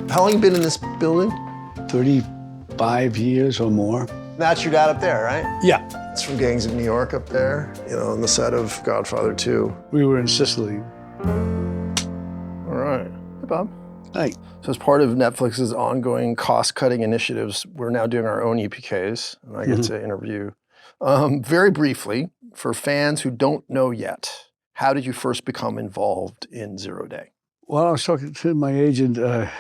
How long you been in this building? 35 years or more. That's your dad up there, right? Yeah. It's from Gangs of New York up there, on the set of Godfather 2. We were in Sicily. All right. Hey, Bob. Hi. So as part of Netflix's ongoing cost-cutting initiatives, we're now doing our own EPKs, and I get to interview. Very briefly, for fans who don't know yet, how did you first become involved in Zero Day? Well, I was talking to my agent,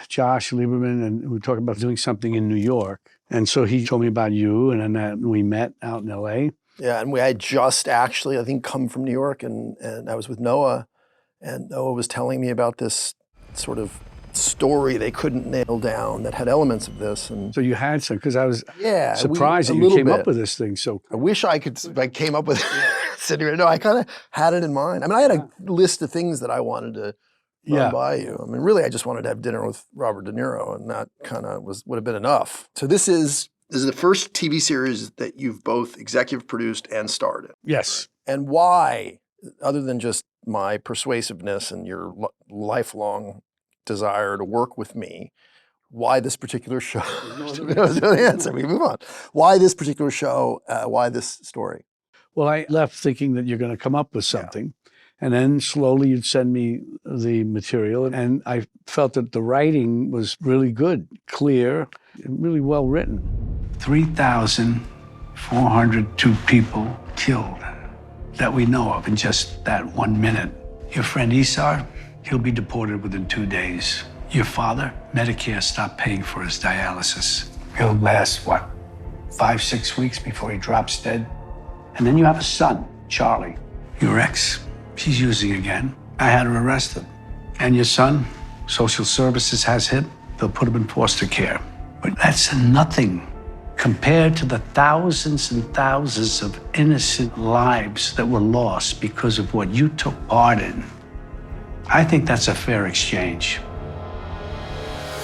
Josh Lieberman, and we were talking about doing something in New York. And so he told me about you, and then we met out in L.A. Yeah, and we had just actually, I think, come from New York, and I was with Noah, and Noah was telling me about this sort of story they couldn't nail down that had elements of this. And So you had some, because I was yeah, surprised a that you little came bit. up with this thing. So I wish I came up with sitting here. No, I kind of had it in mind. I mean, I had a list of things that I wanted to run by you. I mean, really, I just wanted to have dinner with Robert De Niro, and that kind of would have been enough. So this is the first TV series that you've both executive produced and starred in. yes. And why, other than just my persuasiveness and your lifelong desire to work with me, why this particular show? There's no answer. We move on. Why this particular show? Why this story? Well, I left thinking that you're going to come up with something. And then slowly you'd send me the material. And I felt that the writing was really good, clear, and really well written. 3,402 people killed that we know of in just that 1 minute. Your friend Esau, he'll be deported within 2 days. Your father, Medicare stopped paying for his dialysis. He'll last, 5-6 weeks before he drops dead? And then you have a son, Charlie. Your ex, she's using again. I had her arrested. And your son, social services has him. They'll put him in foster care. But that's nothing compared to the thousands and thousands of innocent lives that were lost because of what you took part in. I think that's a fair exchange.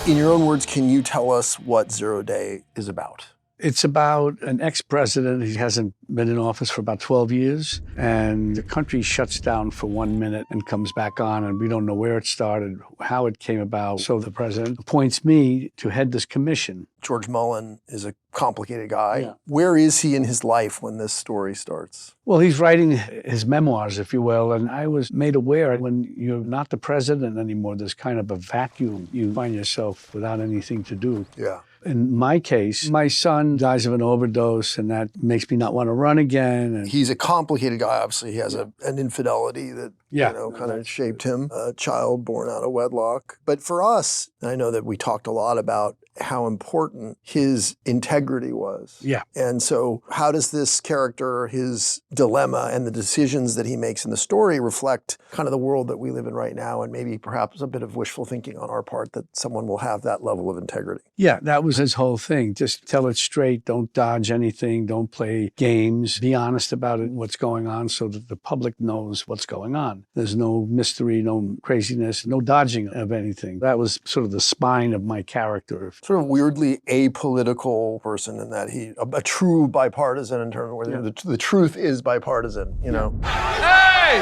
In your own words, can you tell us what Zero Day is about? It's about an ex-president. He hasn't been in office for about 12 years, and the country shuts down for 1 minute and comes back on, and we don't know where it started, how it came about. So the president appoints me to head this commission. George Mullen is a complicated guy. Yeah. Where is he in his life when this story starts? Well, he's writing his memoirs, if you will, and I was made aware when you're not the president anymore, there's kind of a vacuum. You find yourself without anything to do. Yeah. In my case, my son dies of an overdose, and that makes me not want to run again. And He's a complicated guy. Obviously, he has an infidelity that kind of shaped him, a child born out of wedlock. But for us, I know that we talked a lot about how important his integrity was. Yeah. And so how does this character, his dilemma and the decisions that he makes in the story reflect kind of the world that we live in right now, and maybe perhaps a bit of wishful thinking on our part that someone will have that level of integrity? Yeah, that was his whole thing. Just tell it straight. Don't dodge anything. Don't play games. Be honest about it, what's going on, so that the public knows what's going on. There's no mystery, no craziness, no dodging of anything. That was sort of the spine of my character. Sort of weirdly apolitical person in that a true bipartisan in terms of where the truth is bipartisan, Hey!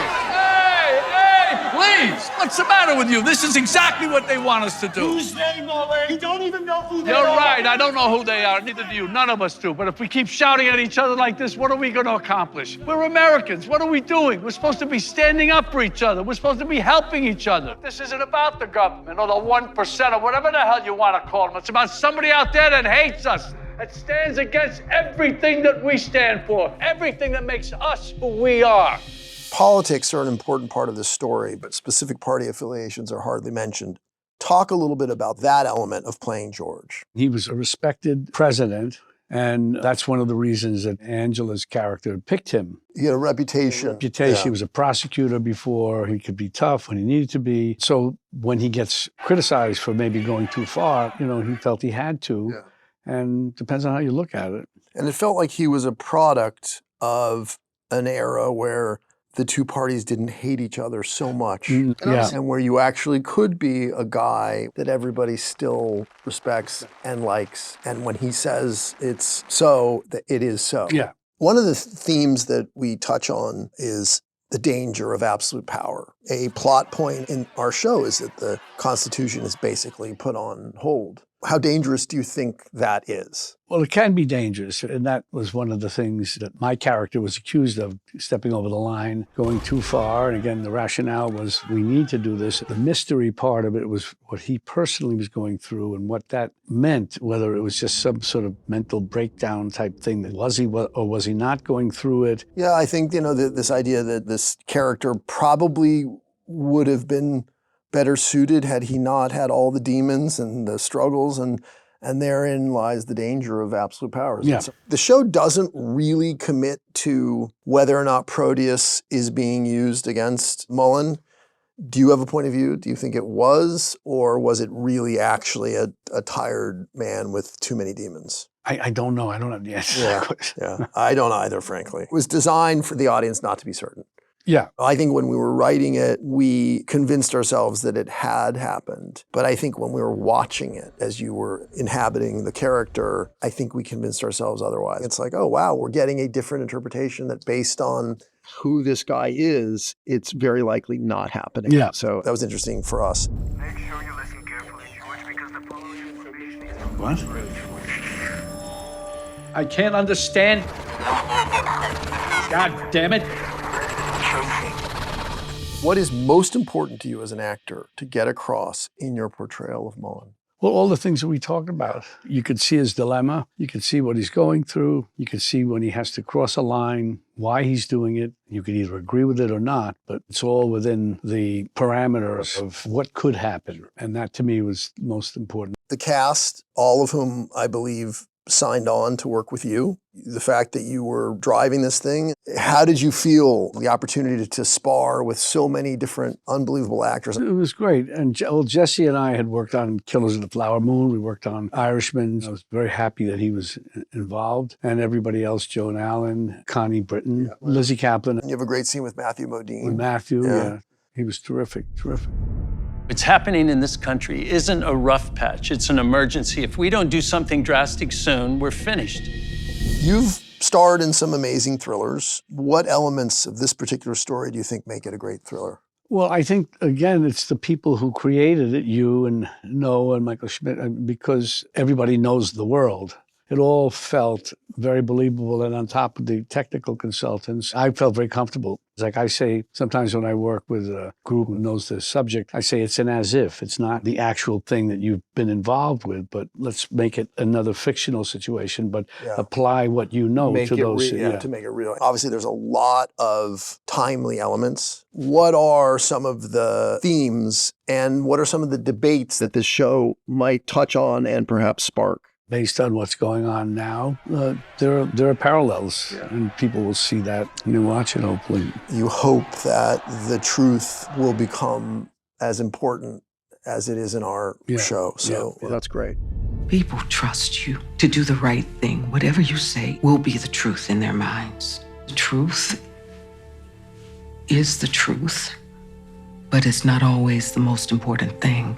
Please! What's the matter with you? This is exactly what they want us to do. Who's they, Mullen? You don't even know who they You're are. right. I don't know who they are. Neither do you. None of us do. But if we keep shouting at each other like this, what are we going to accomplish? We're Americans. What are we doing? We're supposed to be standing up for each other. We're supposed to be helping each other. This isn't about the government or the 1% or whatever the hell you want to call them. It's about somebody out there that hates us, that stands against everything that we stand for, everything that makes us who we are. Politics are an important part of this story, but specific party affiliations are hardly mentioned. Talk a little bit about that element of playing George. He was a respected president, and that's one of the reasons that Angela's character picked him. He had a reputation. He was a prosecutor before. He could be tough when he needed to be. So when he gets criticized for maybe going too far, he felt he had to. Yeah. And depends on how you look at it. And it felt like he was a product of an era where the two parties didn't hate each other so much. And where you actually could be a guy that everybody still respects and likes. And when he says it's so, that it is so. Yeah. One of the themes that we touch on is the danger of absolute power. A plot point in our show is that the Constitution is basically put on hold. How dangerous do you think that is? Well, it can be dangerous, and that was one of the things that my character was accused of, stepping over the line, going too far. And again, the rationale was, we need to do this. The mystery part of it was what he personally was going through and what that meant, whether it was just some sort of mental breakdown type thing. Was he or was he not going through it? Yeah, I think, this idea that this character probably would have been better suited had he not had all the demons and the struggles, and therein lies the danger of absolute powers. Yeah. So the show doesn't really commit to whether or not Proteus is being used against Mullen. Do you have a point of view? Do you think it was, or was it really actually a tired man with too many demons? I don't know. I don't have the answer to that question. Yeah, I don't either, frankly. It was designed for the audience not to be certain. Yeah. I think when we were writing it, we convinced ourselves that it had happened. But I think when we were watching it, as you were inhabiting the character, I think we convinced ourselves otherwise. It's like, oh, wow, we're getting a different interpretation that based on who this guy is, it's very likely not happening. Yeah. So that was interesting for us. Make sure you listen carefully, George, because the following information is What? I can't understand. God damn it. What is most important to you as an actor to get across in your portrayal of Mullen? Well, all the things that we talked about. You could see his dilemma. You could see what he's going through. You could see when he has to cross a line, why he's doing it. You could either agree with it or not, but it's all within the parameters of what could happen. And that, to me, was most important. The cast, all of whom I believe signed on to work with you, the fact that you were driving this thing, how did you feel the opportunity to spar with so many different unbelievable actors? It was great. And Jesse and I had worked on Killers of the Flower Moon. We worked on Irishman. I was very happy that he was involved. And everybody else, Joan Allen, Connie Britton, Lizzie Kaplan. And you have a great scene with Matthew Modine. With Matthew, yeah. He was terrific. What's happening in this country isn't a rough patch, it's an emergency. If we don't do something drastic soon, we're finished. You've starred in some amazing thrillers. What elements of this particular story do you think make it a great thriller? Well, I think, again, it's the people who created it, you and Noah and Michael Schmidt, because everybody knows the world. It all felt very believable, and on top of the technical consultants, I felt very comfortable. Like I say, sometimes when I work with a group who knows the subject, I say it's an as if. It's not the actual thing that you've been involved with, but let's make it another fictional situation, but apply what you know to those. To make it real. Obviously, there's a lot of timely elements. What are some of the themes, and what are some of the debates that this show might touch on and perhaps spark? Based on what's going on now, there are parallels, and people will see that when you watch it, hopefully. You hope that the truth will become as important as it is in our show. So that's great. People trust you to do the right thing. Whatever you say will be the truth in their minds. The truth is the truth, but it's not always the most important thing.